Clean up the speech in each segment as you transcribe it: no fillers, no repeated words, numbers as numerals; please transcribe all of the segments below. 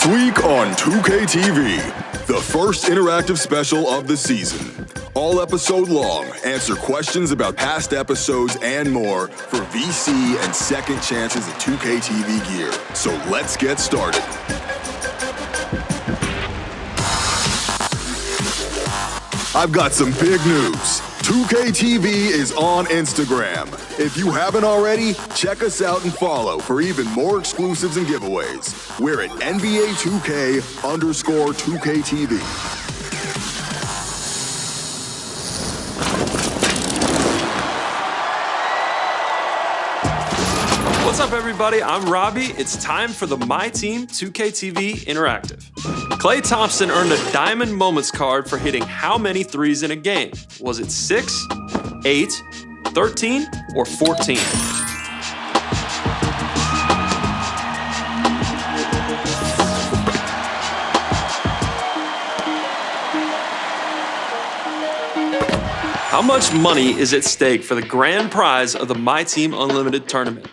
This week on 2K TV, the first interactive special of the season. All episode long, answer questions about past episodes and more for VC and second chances at 2K TV gear. So let's get started. I've got some big news. 2K TV is on Instagram. If you haven't already, check us out and follow for even more exclusives and giveaways. We're at NBA2K_2KTV. What's up, everybody? I'm Robbie. It's time for the My Team 2K TV Interactive. Klay Thompson earned a Diamond Moments card for hitting how many threes in a game? Was it 6, 8, 13, or 14? How much money is at stake for the grand prize of the My Team Unlimited tournament?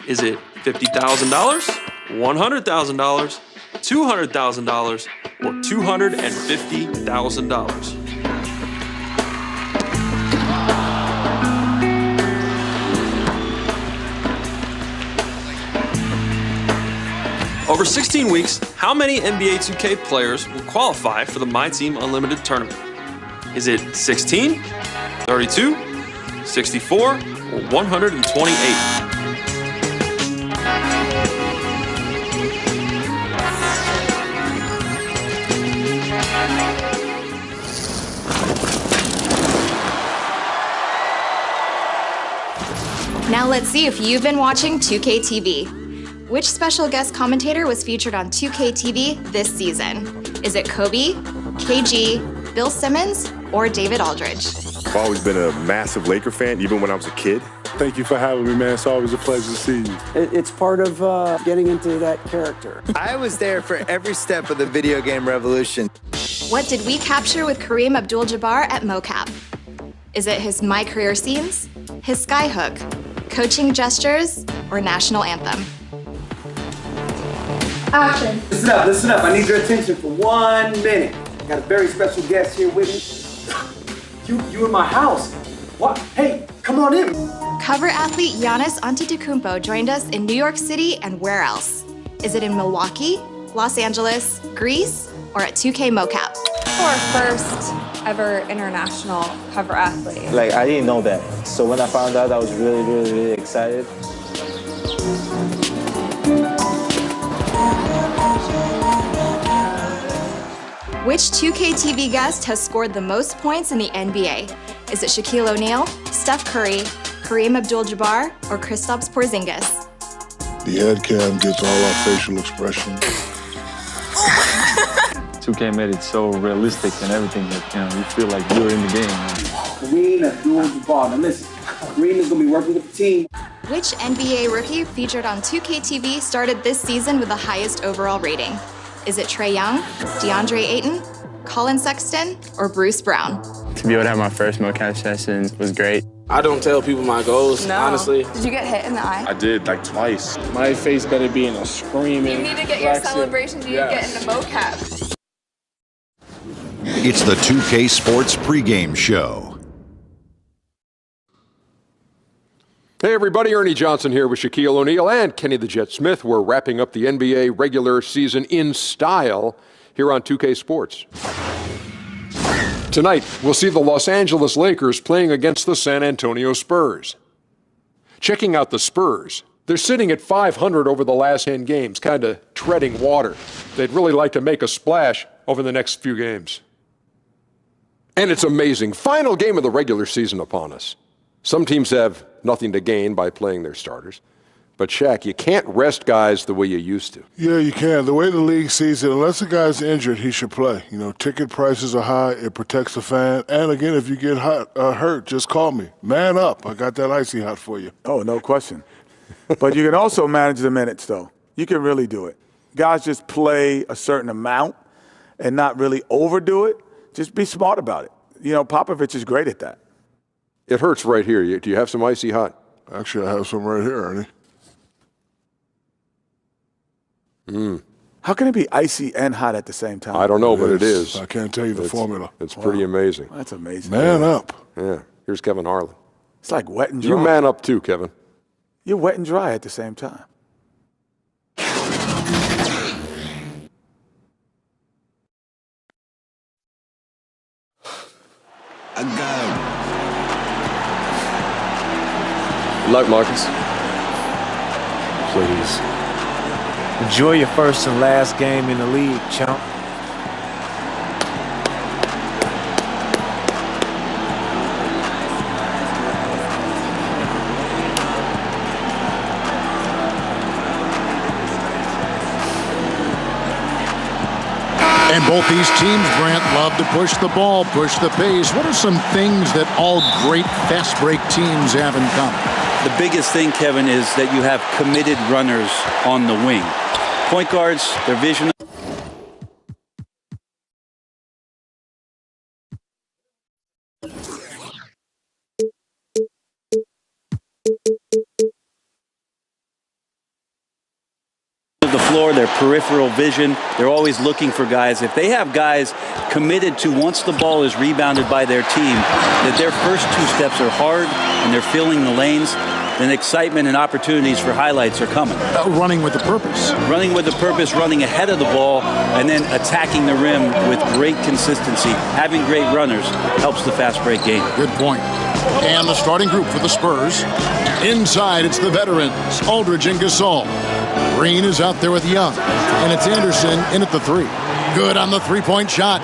Is it $50,000, $100,000, $200,000, or $250,000? Over 16 weeks, how many NBA 2K players will qualify for the My Team Unlimited tournament? Is it 16, 32, 64, or 128? Now let's see if you've been watching 2K TV. Which special guest commentator was featured on 2K TV this season? Is it Kobe, KG, Bill Simmons, or David Aldridge? I've always been a massive Laker fan, even when I was a kid. Thank you for having me, man. It's always a pleasure to see you. It's part of getting into that character. I was there for every step of the video game revolution. What did we capture with Kareem Abdul-Jabbar at MoCap? Is it his MyCAREER scenes, his skyhook, coaching gestures, or national anthem? Action. Listen up. I need your attention for 1 minute. I got a very special guest here with me. You in my house. What? Hey, come on in. Cover athlete Giannis Antetokounmpo joined us in New York City, and where else? Is it in Milwaukee, Los Angeles, Greece, or at 2K MoCap? Our first ever international cover athlete. I didn't know that. So when I found out, I was really excited. Which 2K TV guest has scored the most points in the NBA? Is it Shaquille O'Neal, Steph Curry, Kareem Abdul-Jabbar, or Kristaps Porzingis? The head cam gets all our facial expressions. 2K made it so realistic and everything that, you feel like you're in the game. Kareem Abdul-Jabbar. Now listen, Kareem is going to be working with the team. Which NBA rookie featured on 2K TV started this season with the highest overall rating? Is it Trae Young, DeAndre Ayton, Colin Sexton, or Bruce Brown? To be able to have my first MoCap session was great. I don't tell people my goals, honestly. Did you get hit in the eye? I did, twice. My face better be in a screaming. You need to get your celebrations, you need to get into MoCap. It's the 2K Sports pregame show. Hey everybody, Ernie Johnson here with Shaquille O'Neal and Kenny the Jet Smith. We're wrapping up the NBA regular season in style here on 2K Sports. Tonight, we'll see the Los Angeles Lakers playing against the San Antonio Spurs. Checking out the Spurs, they're sitting at 500 over the last 10 games, kind of treading water. They'd really like to make a splash over the next few games. And it's amazing. Final game of the regular season upon us. Some teams have nothing to gain by playing their starters. But Shaq, you can't rest guys the way you used to. Yeah, you can. The way the league sees it, unless a guy's injured, he should play. Ticket prices are high. It protects the fan. And again, if you get hurt, just call me. Man up. I got that icy hot for you. Oh, no question. But you can also manage the minutes, though. You can really do it. Guys just play a certain amount and not really overdo it. Just be smart about it. Popovich is great at that. It hurts right here. Do you have some icy hot? Actually, I have some right here, Ernie. How can it be icy and hot at the same time? I don't know, but it is. I can't tell you the formula. It's pretty amazing. That's amazing. Man up. Yeah. Here's Kevin Harlan. It's like wet and dry. You man up too, Kevin. You're wet and dry at the same time. I got him. Good luck, Marcus. Please. Enjoy your first and last game in the league, chump. And both these teams, Brant, love to push the ball, push the pace. What are some things that all great fast break teams have in common? The biggest thing, Kevin, is that you have committed runners on the wing. Point guards, their vision. The floor, their peripheral vision, they're always looking for guys. If they have guys committed to, once the ball is rebounded by their team, that their first two steps are hard and they're filling the lanes, then excitement and opportunities for highlights are coming. Running with a purpose. Running with a purpose, running ahead of the ball, and then attacking the rim with great consistency. Having great runners helps the fast break game. Good point. And the starting group for the Spurs. Inside, it's the veterans, Aldridge and Gasol. Green is out there with Young, and it's Anderson in at the three. Good on the three-point shot.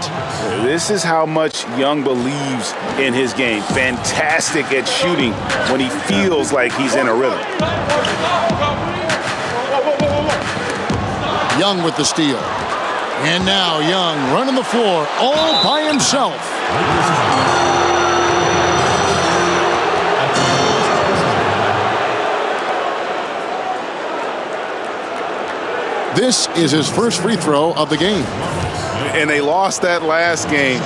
This is how much Young believes in his game. Fantastic at shooting when he feels like he's in a rhythm. Young with the steal. And now Young running the floor all by himself. This is his first free throw of the game. And they lost that last game,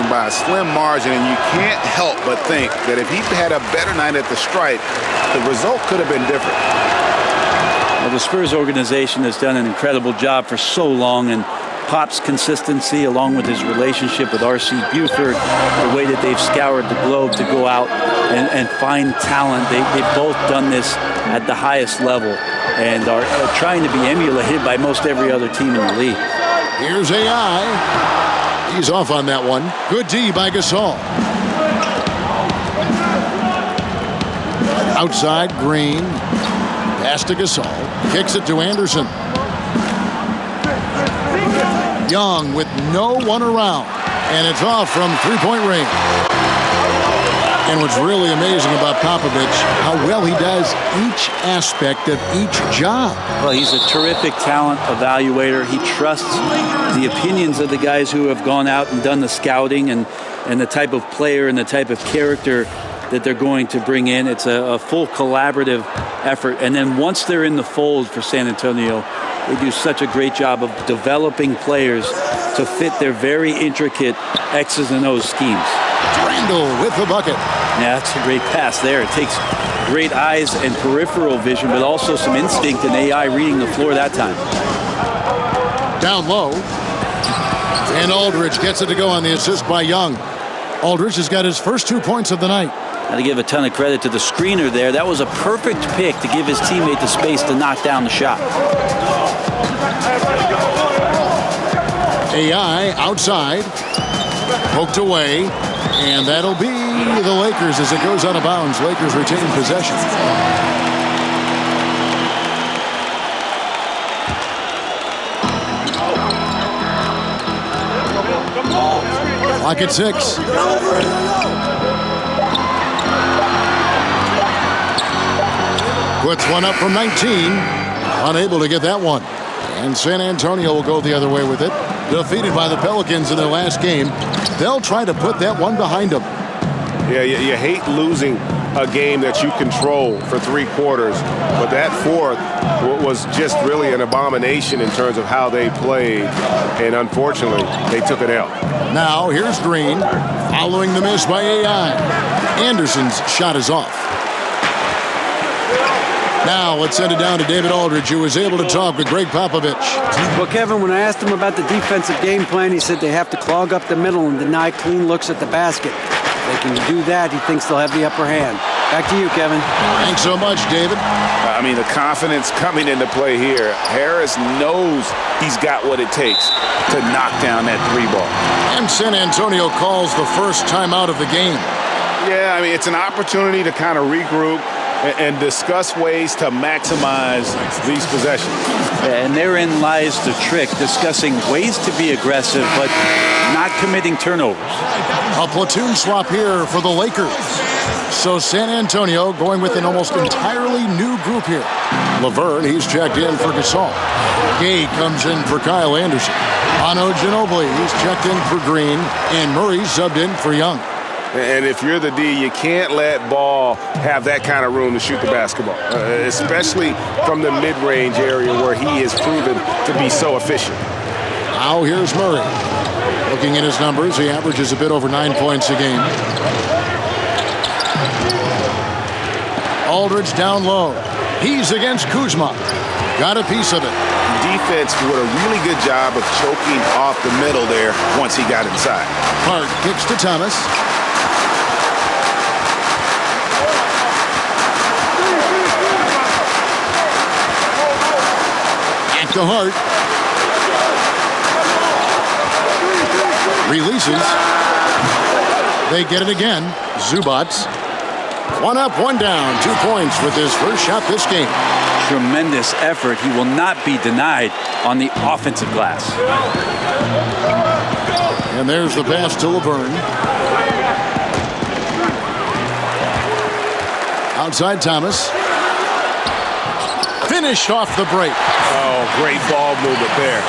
by a slim margin, and you can't help but think that if he had a better night at the stripe, the result could have been different. Well, the Spurs organization has done an incredible job for so long, and Pop's consistency, along with his relationship with R.C. Buford, the way that they've scoured the globe to go out and find talent, they've both done this at the highest level and are trying to be emulated by most every other team in the league. Here's AI. He's off on that one. Good D by Gasol. Outside, Green. Pass to Gasol. Kicks it to Anderson. Young with no one around. And it's off from three-point range. And what's really amazing about Popovich, how well he does each aspect of each job. Well, he's a terrific talent evaluator. He trusts the opinions of the guys who have gone out and done the scouting and the type of player and the type of character that they're going to bring in. It's a full collaborative effort. And then once they're in the fold for San Antonio, they do such a great job of developing players to fit their very intricate X's and O's schemes. Randall with the bucket. Yeah, that's a great pass there. It takes great eyes and peripheral vision, but also some instinct and AI reading the floor that time. Down low. And Aldridge gets it to go on the assist by Young. Aldridge has got his first 2 points of the night. Got to give a ton of credit to the screener there. That was a perfect pick to give his teammate the space to knock down the shot. AI outside. Poked away. And that'll be the Lakers as it goes out of bounds. Lakers retain possession. Clock at 6. Puts one up from 19. Unable to get that one. And San Antonio will go the other way with it. Defeated by the Pelicans in their last game. They'll try to put that one behind them. Yeah, you hate losing a game that you control for 3 quarters, but that fourth was just really an abomination in terms of how they played, and unfortunately, they took it out. Now, here's Green, following the miss by AI. Anderson's shot is off. Now let's send it down to David Aldridge, who was able to talk with Greg Popovich. Well, Kevin, when I asked him about the defensive game plan, he said they have to clog up the middle and deny clean looks at the basket. If they can do that, he thinks they'll have the upper hand. Back to you, Kevin. Thanks so much, David. I mean, the confidence coming into play here. Harris knows he's got what it takes to knock down that three ball. And San Antonio calls the first timeout of the game. Yeah, I mean, it's an opportunity to kind of regroup and discuss ways to maximize these possessions. Yeah, and therein lies the trick, discussing ways to be aggressive but not committing turnovers. A platoon swap here for the Lakers. So San Antonio going with an almost entirely new group here. Laverne, he's checked in for Gasol. Gay comes in for Kyle Anderson. Ano Ginobili, he's checked in for Green. And Murray subbed in for Young. And if you're the D, you can't let Ball have that kind of room to shoot the basketball, especially from the mid-range area where he is proven to be so efficient. Now here's Murray. Looking at his numbers, he averages a bit over 9 points a game. Aldridge down low. He's against Kuzma. Got a piece of it. Defense did a really good job of choking off the middle there once he got inside. Hart kicks to Thomas. To Hart. Releases. They get it again. Zubats. One up, one down. 2 points with his first shot this game. Tremendous effort. He will not be denied on the offensive glass. And there's the pass to Laverne. Outside Thomas. Finished off the break. Oh, great ball movement there.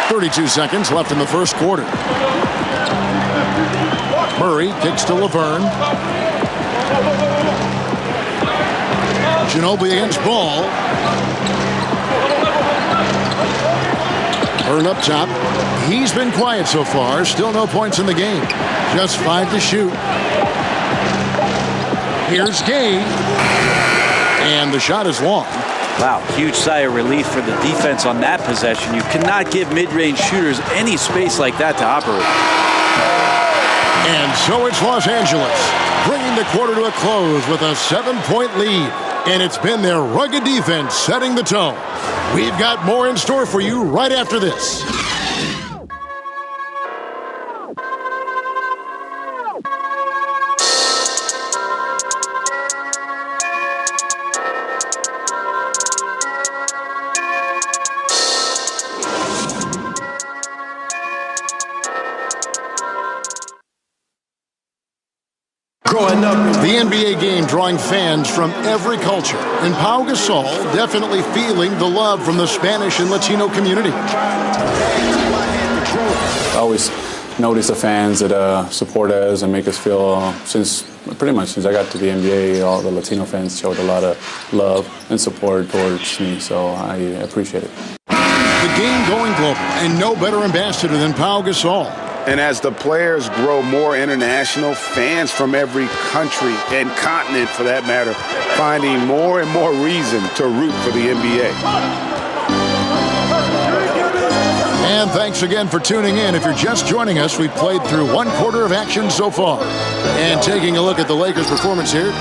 32 seconds left in the first quarter. Murray kicks to Laverne. Ginobili against Ball. Burn up top. He's been quiet so far. Still no points in the game. Just 5 to shoot. Here's Gay. And the shot is long. Wow, huge sigh of relief for the defense on that possession. You cannot give mid-range shooters any space like that to operate. And so it's Los Angeles, bringing the quarter to a close with a 7-point lead. And it's been their rugged defense setting the tone. We've got more in store for you right after this. The NBA game drawing fans from every culture. And Pau Gasol definitely feeling the love from the Spanish and Latino community. I always notice the fans that support us and make us feel, pretty much since I got to the NBA, all the Latino fans showed a lot of love and support towards me, so I appreciate it. The game going global, and no better ambassador than Pau Gasol. And as the players grow more international, fans from every country and continent, for that matter, finding more and more reason to root for the NBA. And thanks again for tuning in. If you're just joining us, we've played through 1 quarter of action so far. And taking a look at the Lakers' performance here,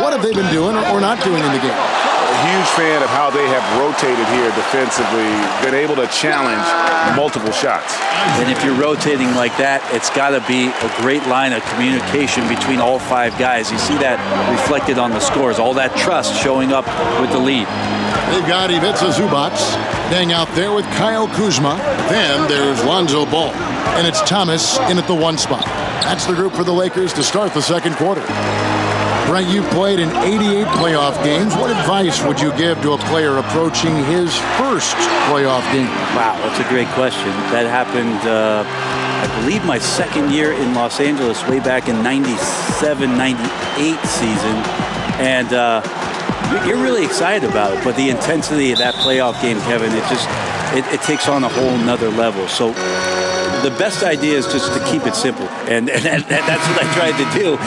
what have they been doing or not doing in the game? A huge fan of how they have rotated here defensively, been able to challenge multiple shots. And if you're rotating like that, it's got to be a great line of communication between all 5 guys. You see that reflected on the scores, all that trust showing up with the lead. They've got Ivica Zubac staying out there with Kyle Kuzma. Then there's Lonzo Ball. And it's Thomas in at the 1 spot. That's the group for the Lakers to start the second quarter. Brent, you've played in 88 playoff games. What advice would you give to a player approaching his first playoff game? Wow, that's a great question. That happened, I believe, my second year in Los Angeles way back in 97, 98 season. And you're really excited about it. But the intensity of that playoff game, Kevin, it takes on a whole nother level. So the best idea is just to keep it simple. And that's what I tried to do.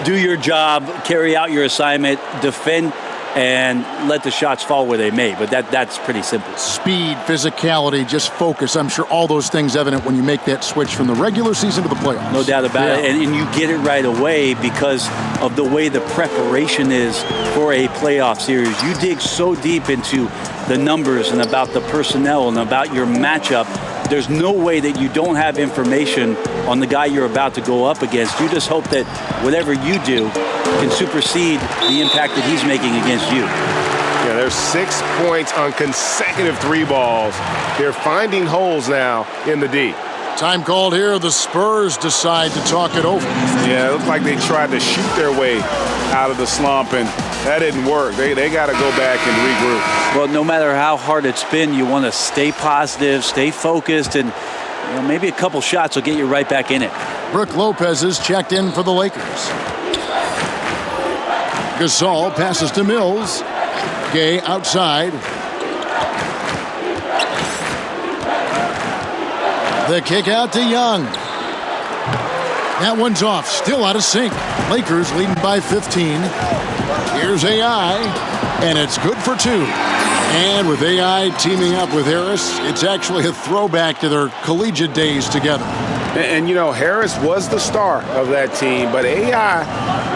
Do your job, carry out your assignment, defend, and let the shots fall where they may. But that's pretty simple. Speed, physicality, just focus. I'm sure all those things evident when you make that switch from the regular season to the playoffs. No doubt about it. And you get it right away because of the way the preparation is for a playoff series. You dig so deep into the numbers and about the personnel and about your matchup. There's no way that you don't have information on the guy you're about to go up against. You just hope that whatever you do can supersede the impact that he's making against you. Yeah, there's 6 points on consecutive 3 balls. They're finding holes now in the D. Time called here. The Spurs decide to talk it over. Yeah, it looks like they tried to shoot their way out of the slump, and that didn't work. They got to go back and regroup. Well, no matter how hard it's been, you want to stay positive, stay focused, and maybe a couple shots will get you right back in it. Brook Lopez is checked in for the Lakers. Gasol passes to Mills. Gay outside. The kick out to Young. That one's off. Still out of sync. Lakers leading by 15. Here's AI, and it's good for 2. And with AI teaming up with Harris, it's actually a throwback to their collegiate days together. And you know, Harris was the star of that team, but AI,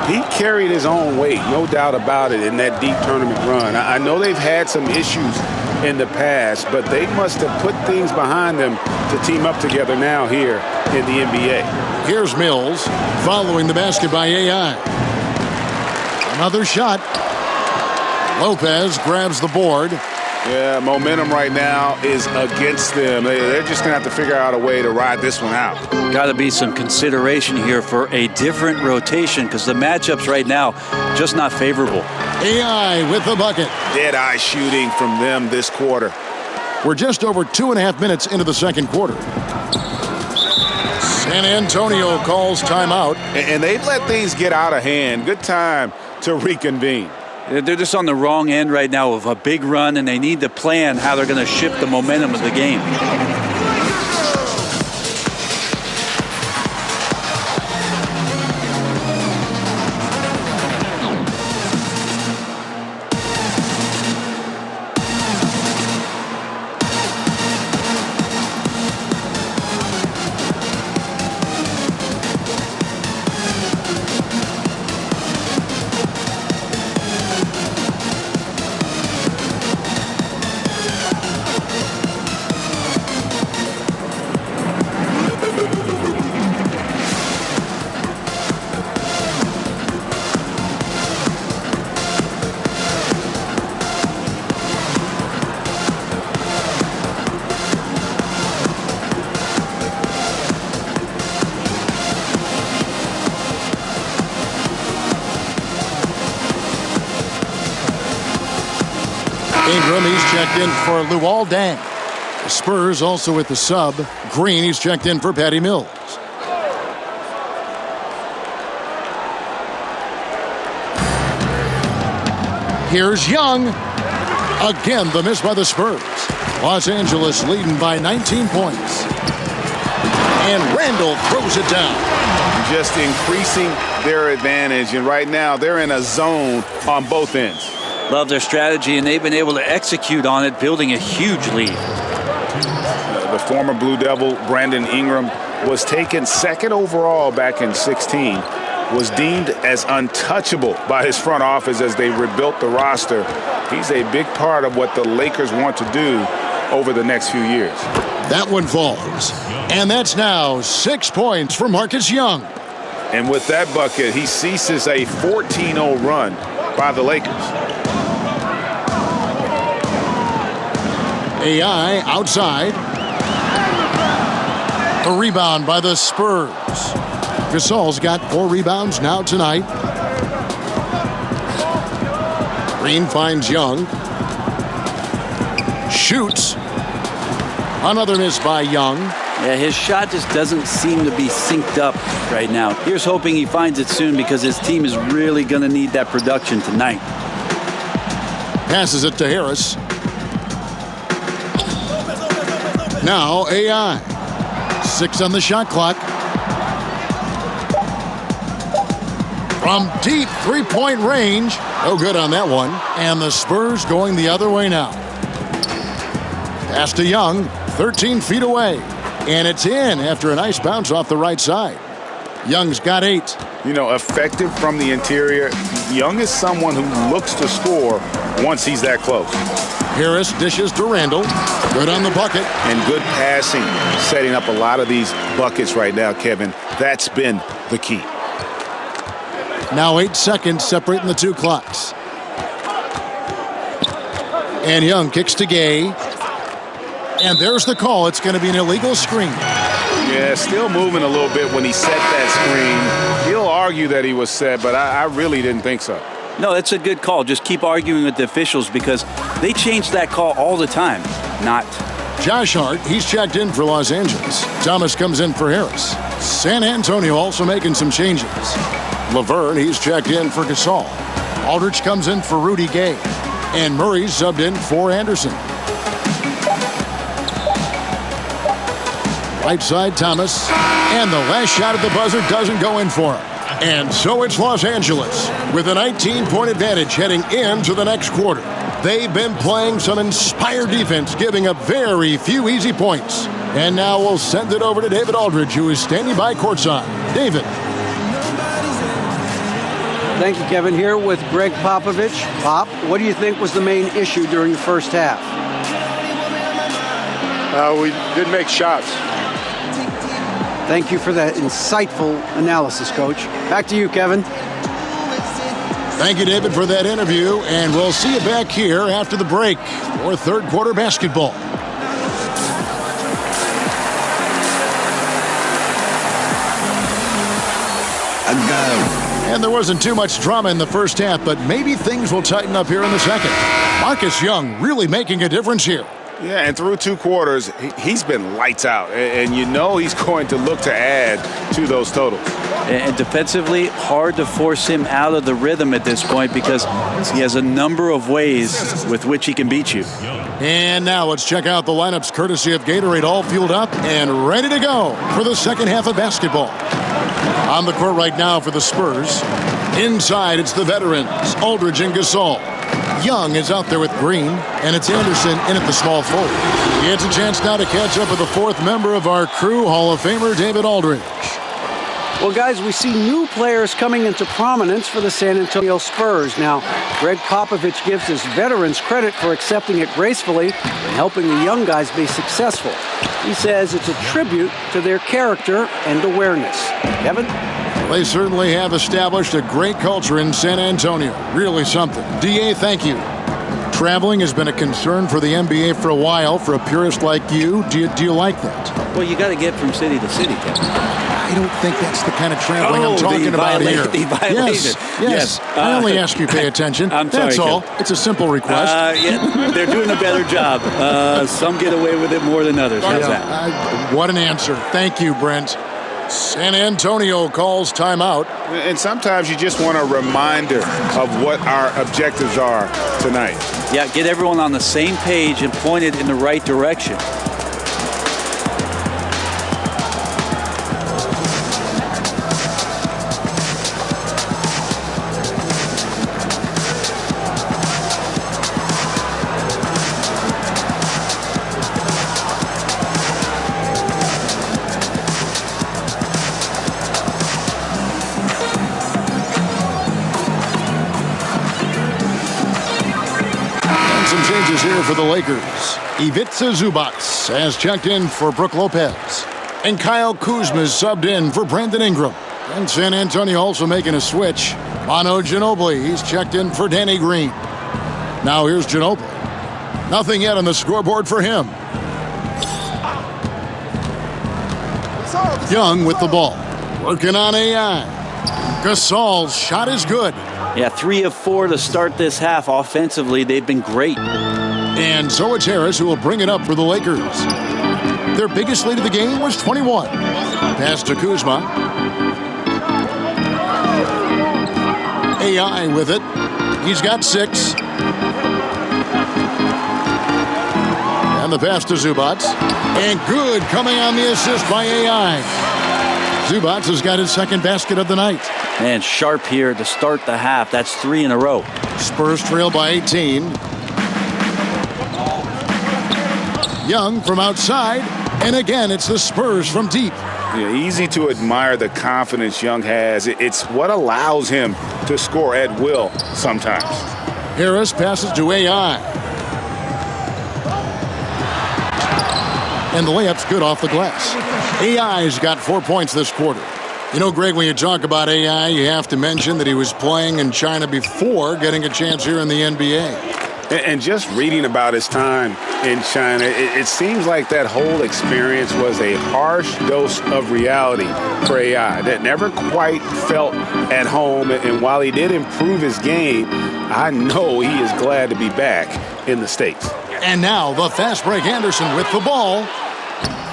he carried his own weight, no doubt about it, in that deep tournament run. I know they've had some issues in the past, but they must have put things behind them to team up together now here in the NBA. Here's Mills following the basket by AI. Another shot. Lopez grabs the board. Yeah, momentum right now is against them. They're just going to have to figure out a way to ride this one out. Got to be some consideration here for a different rotation because the matchups right now just not favorable. AI with the bucket. Dead-eye shooting from them this quarter. We're just over 2.5 minutes into the second quarter. San Antonio calls timeout. And they've let things get out of hand. Good time to reconvene. They're just on the wrong end right now of a big run, and they need to plan how they're going to shift the momentum of the game. Ingram, he's checked in for Luol Deng. The Spurs also with the sub. Green, he's checked in for Patty Mills. Here's Young. Again, the miss by the Spurs. Los Angeles leading by 19 points. And Randall throws it down. Just increasing their advantage, and right now they're in a zone on both ends. Love their strategy, and they've been able to execute on it, building a huge lead. The former Blue Devil, Brandon Ingram, was taken second overall back in 16, was deemed as untouchable by his front office as they rebuilt the roster. He's a big part of what the Lakers want to do over the next few years. That one falls. And that's now 6 points for Marcus Young. And with that bucket, he ceases a 14-0 run by the Lakers. AI outside. A rebound by the Spurs. Gasol's got 4 rebounds now tonight. Green finds Young. Shoots. Another miss by Young. Yeah, his shot just doesn't seem to be synced up right now. Here's hoping he finds it soon because his team is really going to need that production tonight. Passes it to Harris. Now AI. 6 on the shot clock. From deep three-point range. No good on that one. And the Spurs going the other way now. Pass to Young, 13 feet away. And it's in after a nice bounce off the right side. Young's got 8. You know, effective from the interior. Young is someone who looks to score once he's that close. Harris dishes to Randall. Good on the bucket. And good passing, setting up a lot of these buckets right now, Kevin. That's been the key. Now 8 seconds separating the two clocks. And Young kicks to Gay. And there's the call. It's going to be an illegal screen. Yeah, still moving a little bit when he set that screen. He'll argue that he was set, but I really didn't think so. No, that's a good call. Just keep arguing with the officials because they change that call all the time. Not. Josh Hart, he's checked in for Los Angeles. Thomas comes in for Harris. San Antonio also making some changes. Laverne, he's checked in for Gasol. Aldridge comes in for Rudy Gay. And Murray's subbed in for Anderson. Right side, Thomas. And the last shot at the buzzer doesn't go in for him. And so it's Los Angeles with a 19-point advantage heading into the next quarter. They've been playing some inspired defense, giving up very few easy points. And now we'll send it over to David Aldridge, who is standing by courtside. David. Thank you, Kevin. Here with Greg Popovich. Pop, what do you think was the main issue during the first half? We didn't make shots. Thank you for that insightful analysis, Coach. Back to you, Kevin. Thank you, David, for that interview. And we'll see you back here after the break for third quarter basketball. And there wasn't too much drama in the first half, but maybe things will tighten up here in the second. Marcus Young really making a difference here. Yeah, and through 2 quarters, he's been lights out. And you know he's going to look to add to those totals. And defensively, hard to force him out of the rhythm at this point because he has a number of ways with which he can beat you. And now let's check out the lineups courtesy of Gatorade, all fueled up and ready to go for the second half of basketball. On the court right now for the Spurs. Inside, it's the veterans, Aldridge and Gasol. Young is out there with Green, and it's Anderson in at the small forward. He gets a chance now to catch up with the 4th member of our crew, Hall of Famer David Aldridge. Well, guys, we see new players coming into prominence for the San Antonio Spurs. Now, Greg Popovich gives his veterans credit for accepting it gracefully and helping the young guys be successful. He says it's a tribute to their character and awareness. Kevin? They certainly have established a great culture in San Antonio. Really something. DA, thank you. Traveling has been a concern for the NBA for a while. For a purist like you, do you like that? Well, you got to get from city to city, Kevin. I don't think that's the kind of traveling I'm talking about here. Yes. I only ask you pay attention. I'm sorry, that's all. Kevin. It's a simple request. Yeah, they're doing a better job. Some get away with it more than others. How's that? What an answer. Thank you, Brent. San Antonio calls timeout. And sometimes you just want a reminder of what our objectives are tonight. Yeah, get everyone on the same page and point it in the right direction. Here for the Lakers. Ivica Zubac has checked in for Brook Lopez. And Kyle Kuzma is subbed in for Brandon Ingram. And San Antonio also making a switch. Manu Ginobili, he's checked in for Danny Green. Now here's Ginobili. Nothing yet on the scoreboard for him. Young with the ball. Working on AI. Gasol's shot is good. Yeah, 3 of 4 to start this half. Offensively, they've been great. And so it's Harris who will bring it up for the Lakers. Their biggest lead of the game was 21. Pass to Kuzma. AI with it. He's got 6. And the pass to Zubats. And good coming on the assist by AI. Zubats has got his second basket of the night. Man, sharp here to start the half. That's 3 in a row. Spurs trail by 18. Young from outside. And again, it's the Spurs from deep. Yeah, easy to admire the confidence Young has. It's what allows him to score at will sometimes. Harris passes to AI. And the layup's good off the glass. AI's got 4 points this quarter. You know, Greg, when you talk about AI, you have to mention that he was playing in China before getting a chance here in the NBA. And just reading about his time in China, it seems like that whole experience was a harsh dose of reality for AI that never quite felt at home. And while he did improve his game, I know he is glad to be back in the States. And now the fast break Anderson with the ball.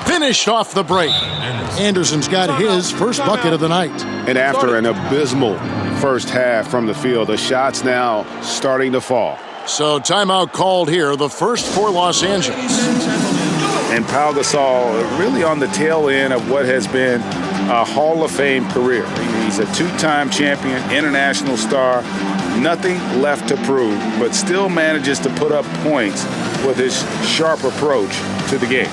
Finished off the break. Anderson's got his first bucket of the night. And after an abysmal first half from the field, the shots now starting to fall. So timeout called here, the first for Los Angeles. And Pau Gasol really on the tail end of what has been a Hall of Fame career. He's a two-time champion, international star, nothing left to prove, but still manages to put up points with his sharp approach to the game.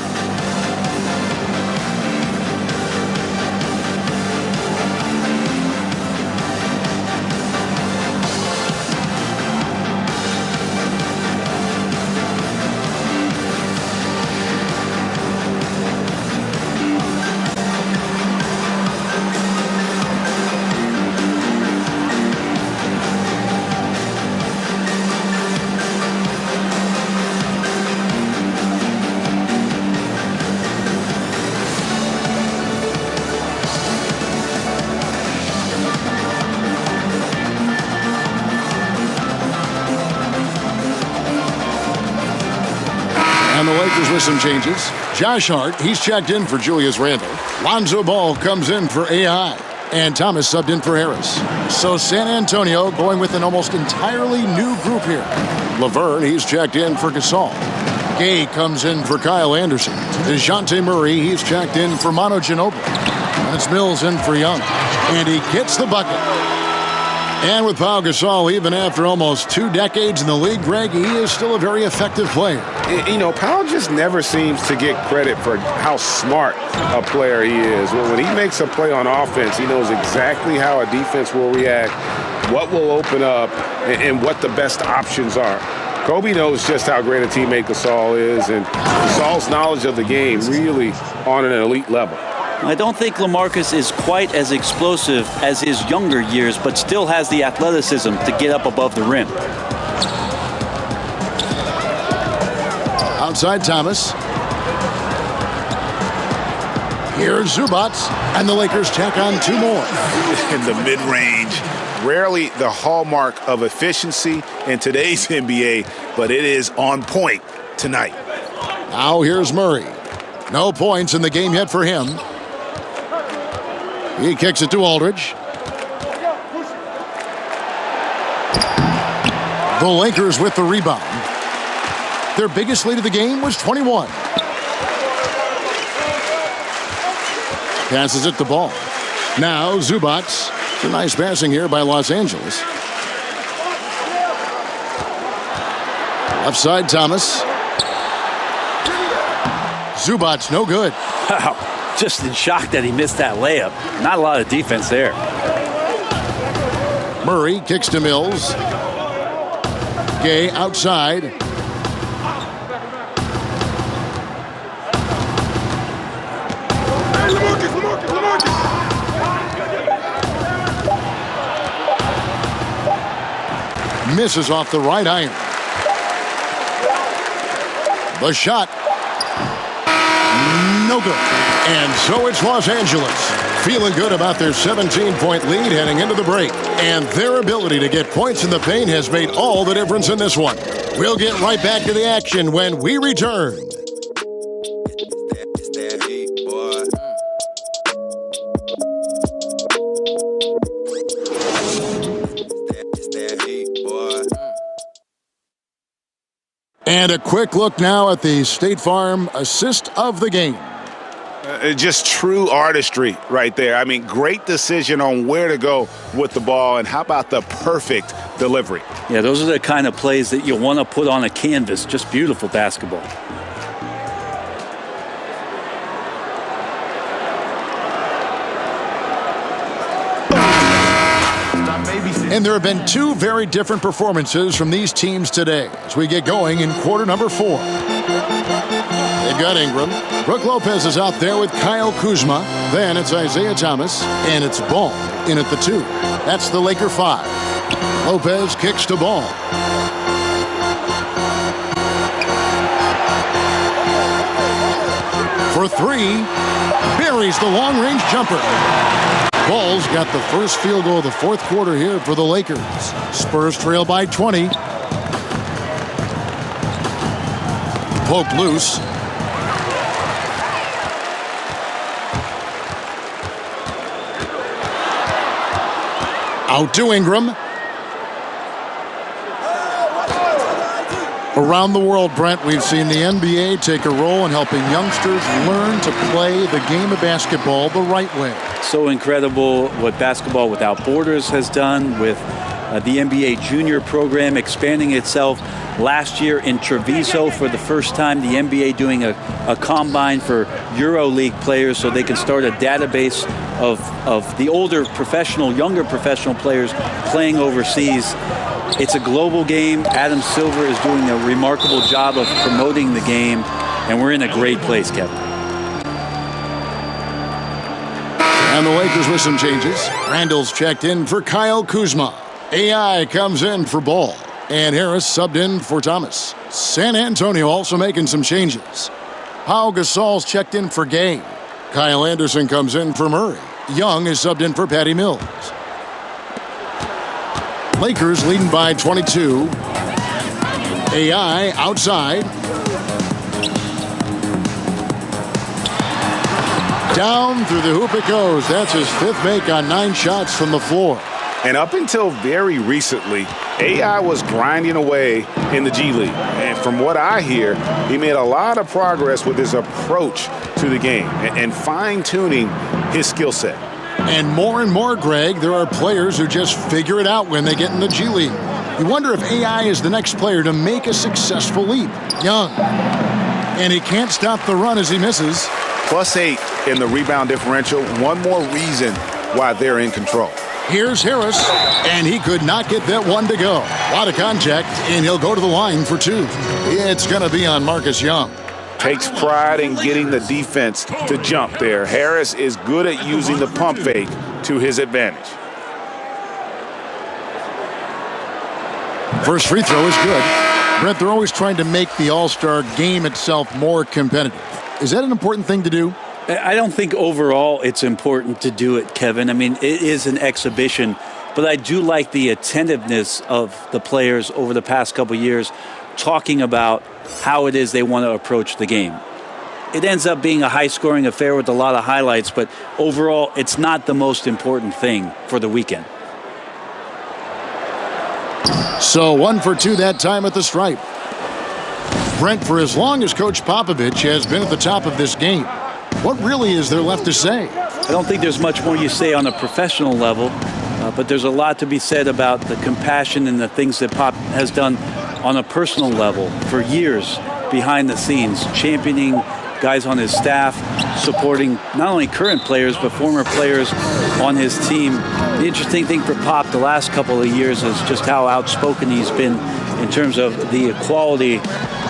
And the Lakers with some changes. Josh Hart, he's checked in for Julius Randle. Lonzo Ball comes in for AI. And Thomas subbed in for Harris. So San Antonio going with an almost entirely new group here. Laverne, he's checked in for Gasol. Gay comes in for Kyle Anderson. DeJounte Murray, he's checked in for Manu Ginobili. And it's Mills in for Young. And he gets the bucket. And with Pau Gasol, even after almost 2 decades in the league, Greg, he is still a very effective player. You know, Pau just never seems to get credit for how smart a player he is. When he makes a play on offense, he knows exactly how a defense will react, what will open up, and what the best options are. Kobe knows just how great a teammate Gasol is, and Gasol's knowledge of the game really on an elite level. I don't think LaMarcus is quite as explosive as his younger years, but still has the athleticism to get up above the rim. Outside Thomas. Here's Zubats, and the Lakers tack on 2 more. In the mid-range, rarely the hallmark of efficiency in today's NBA, but it is on point tonight. Now here's Murray. No points in the game yet for him. He kicks it to Aldridge. The Lakers with the rebound. Their biggest lead of the game was 21. Passes it to Ball. Now Zubats. It's a nice passing here by Los Angeles. Left side Thomas. Zubats no good. Wow. Just in shock that he missed that layup. Not a lot of defense there. Murray kicks to Mills. Gay outside. Misses off the right iron. The shot. No good. And so it's Los Angeles, feeling good about their 17-point lead heading into the break. And their ability to get points in the paint has made all the difference in this one. We'll get right back to the action when we return. And a quick look now at the State Farm assist of the game. Just true artistry right there. I mean, great decision on where to go with the ball, and how about the perfect delivery? Yeah, those are the kind of plays that you want to put on a canvas. Just beautiful basketball. And there have been two very different performances from these teams today as we get going in quarter number 4. They've got Ingram. Brook Lopez is out there with Kyle Kuzma. Then it's Isaiah Thomas, and it's Ball in at the 2. That's the Laker 5. Lopez kicks to Ball. For 3, buries the long-range jumper. Ball's got the first field goal of the fourth quarter here for the Lakers. Spurs trail by 20. Poked loose. Out to Ingram. Around the world, Brent, we've seen the NBA take a role in helping youngsters learn to play the game of basketball the right way. So incredible what Basketball Without Borders has done with the NBA junior program expanding itself. Last year in Treviso, for the first time, the NBA doing a combine for EuroLeague players so they can start a database of the older professional, younger professional players playing overseas. It's a global game. Adam Silver is doing a remarkable job of promoting the game, and we're in a great place, Kevin. And the Lakers with some changes. Randall's checked in for Kyle Kuzma. AI comes in for Ball. And Harris subbed in for Thomas. San Antonio also making some changes. Pau Gasol's checked in for Gay. Kyle Anderson comes in for Murray. Young is subbed in for Patty Mills. Lakers leading by 22. AI outside. Down through the hoop it goes. That's his 5th make on 9 shots from the floor. And up until very recently, AI was grinding away in the G League. And from what I hear, he made a lot of progress with his approach to the game and fine-tuning his skill set. And more, Greg, there are players who just figure it out when they get in the G League. You wonder if AI is the next player to make a successful leap. Young. And he can't stop the run as he misses. +8 in the rebound differential. One more reason why they're in control. Here's Harris, and he could not get that one to go. A lot of contact, and he'll go to the line for 2. It's going to be on Marcus Young. Takes pride in getting the defense to jump there. Harris is good at using the pump fake to his advantage. First free throw is good. Brent, they're always trying to make the All-Star game itself more competitive. Is that an important thing to do? I don't think overall it's important to do it, Kevin. I mean, it is an exhibition, but I do like the attentiveness of the players over the past couple of years talking about how it is they want to approach the game. It ends up being a high-scoring affair with a lot of highlights, but overall, it's not the most important thing for the weekend. So 1 for 2 that time at the stripe. Brent, for as long as Coach Popovich has been at the top of this game, what really is there left to say? I don't think there's much more you say on a professional level, but there's a lot to be said about the compassion and the things that Pop has done on a personal level for years behind the scenes, championing guys on his staff, supporting not only current players but former players on his team. The interesting thing for Pop the last couple of years is just how outspoken he's been in terms of the equality,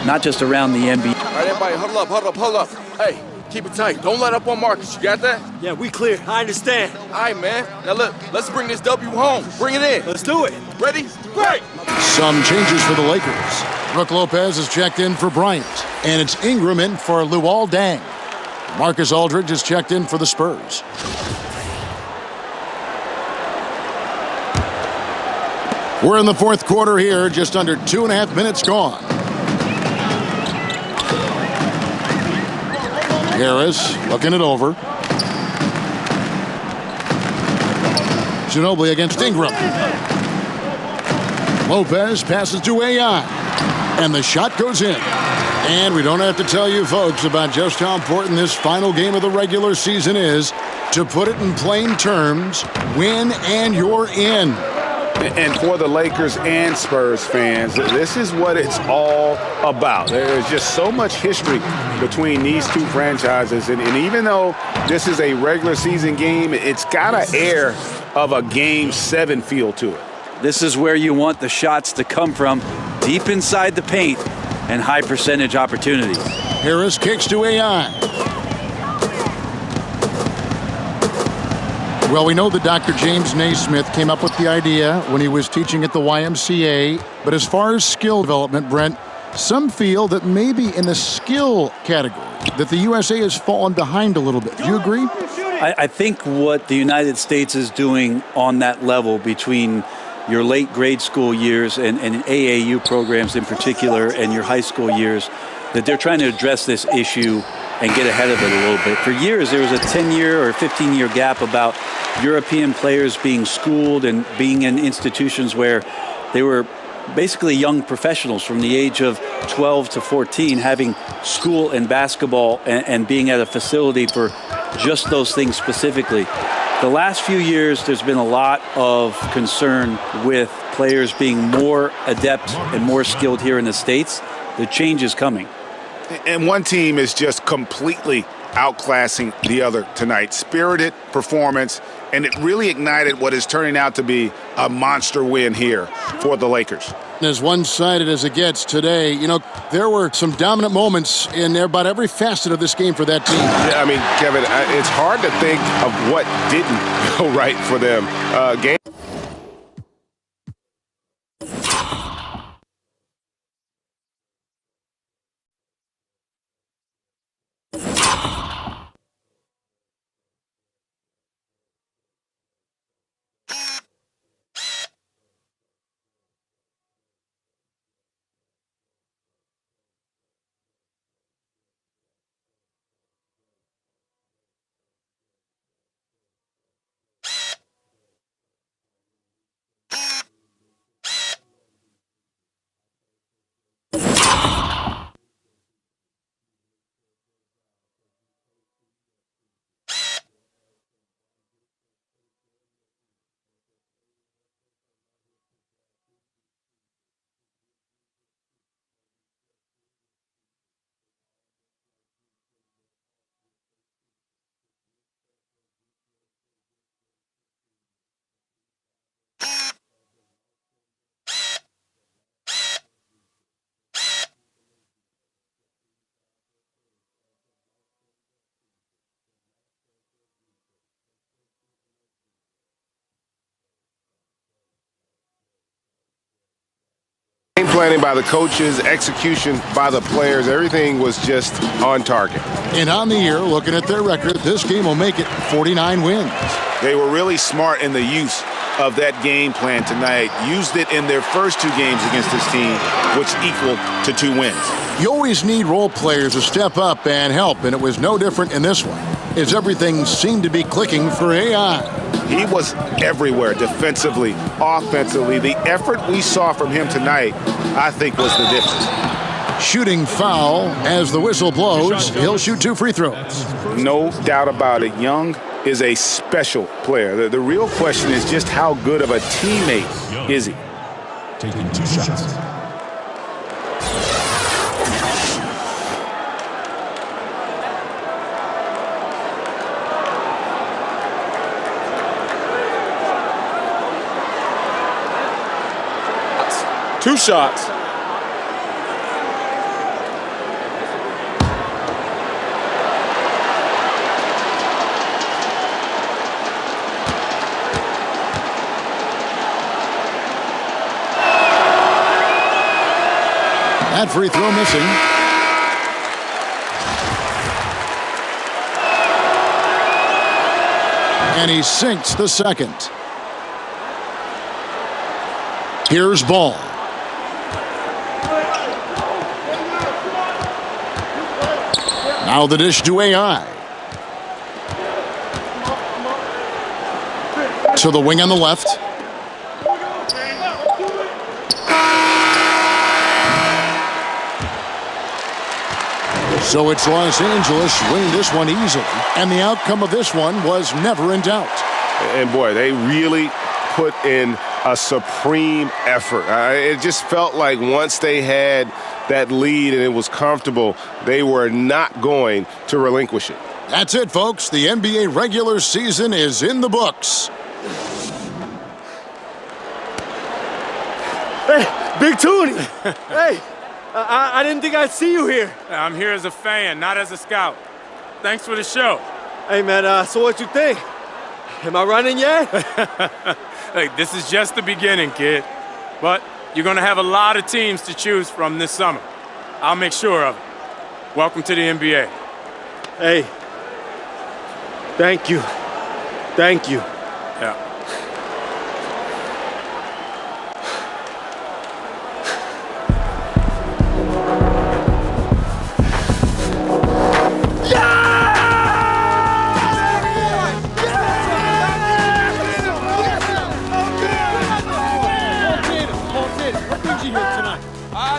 not just around the NBA. All right, everybody, huddle up. Hey, keep it tight. Don't let up on Marcus. You got that? Yeah, we clear. I understand. All right, man. Now, look, let's bring this W home. Bring it in. Let's do it. Ready? Great. Some changes for the Lakers. Brook Lopez is checked in for Bryant, and it's Ingram in for Luol Deng. Marcus Aldridge is checked in for the Spurs. We're in the fourth quarter here, just under 2.5 minutes gone. Harris looking it over. Ginobili against Ingram. Lopez passes to AI. And the shot goes in. And we don't have to tell you folks about just how important this final game of the regular season is. To put it in plain terms, win and you're in. And for the Lakers and Spurs fans, this is what it's all about. There's just so much history between these two franchises. And even though this is a regular season game, it's got an air of a Game 7 feel to it. This is where you want the shots to come from, deep inside the paint and high percentage opportunities. Harris kicks to AI. Well, we know that Dr. James Naismith came up with the idea when he was teaching at the YMCA. But as far as skill development, Brent, some feel that maybe in the skill category that the USA has fallen behind a little bit. Do you agree? I think what the United States is doing on that level between your late grade school years and AAU programs in particular and your high school years, that they're trying to address this issue and get ahead of it a little bit. For years, there was a 10-year or 15-year gap about European players being schooled and being in institutions where they were basically young professionals from the age of 12 to 14 having school and basketball and being at a facility for just those things specifically. The last few years, there's been a lot of concern with players being more adept and more skilled here in the States. The change is coming. And one team is just completely outclassing the other tonight. Spirited performance, and it really ignited what is turning out to be a monster win here for the Lakers. As one-sided as it gets today, you know, there were some dominant moments in about every facet of this game for that team. Yeah, I mean, Kevin, it's hard to think of what didn't go right for them. Game. Planning by the coaches, execution by the players, everything was just on target. And on the year, looking at their record, this game will make it 49 wins. They were really smart in the use of that game plan tonight. Used it in their first two games against this team, which equaled to 2 wins. You always need role players to step up and help, and it was no different in this one, as everything seemed to be clicking for AI. He was everywhere, defensively, offensively. The effort we saw from him tonight, I think, was the difference. Shooting foul as the whistle blows. He'll shoot 2 free throws. No doubt about it. Young is a special player. The real question is just how good of a teammate is he? Taking 2 shots. Two shots. That free throw missing. And he sinks the second. Here's Ball. Now the dish to AI. To the wing on the left. So it's Los Angeles winning this one easily, and the outcome of this one was never in doubt. And boy, they really put in a supreme effort. It just felt like once they had that lead and it was comfortable, they were not going to relinquish it. That's it, folks. The NBA regular season is in the books. Hey, Big Toonie. Hey, I didn't think I'd see you here. I'm here as a fan, not as a scout. Thanks for the show. Hey, man, so what you think? Am I running yet? Hey, this is just the beginning, kid. But you're going to have a lot of teams to choose from this summer. I'll make sure of it. Welcome to the NBA. Hey, thank you. Thank you. Yeah.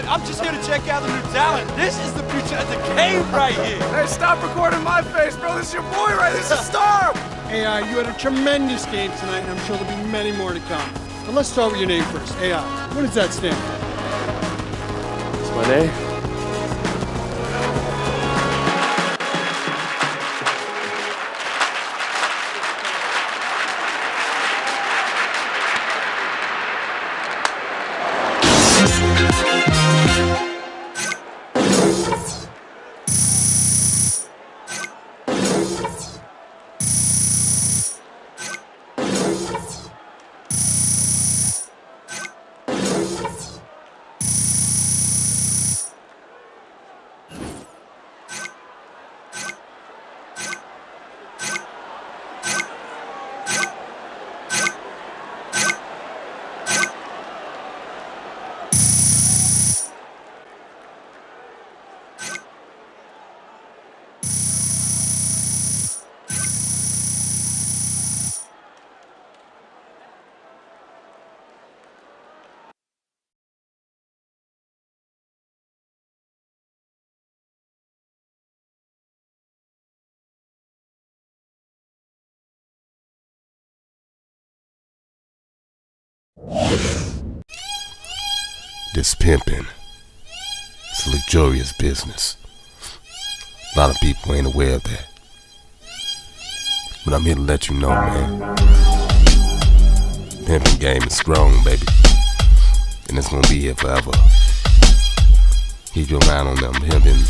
I'm just here to check out the new talent. This is the future of the game right here. Hey, stop recording my face, bro. This is your boy right here. This is a star. AI, you had a tremendous game tonight, and I'm sure there'll be many more to come. But let's start with your name first, AI. What does that stand for? What's my name? This pimping, it's a luxurious business. A lot of people ain't aware of that. But I'm here to let you know, man. Pimping game is strong, baby. And it's gonna be here forever. Keep your mind on them pimping.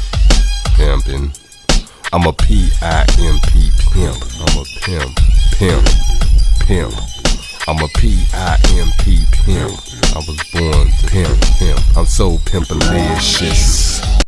I'm a P-I-M-P pimp. I'm a pimp. I'm a P-I-M-P pimp. I was born to pimp. I'm so pimpalicious.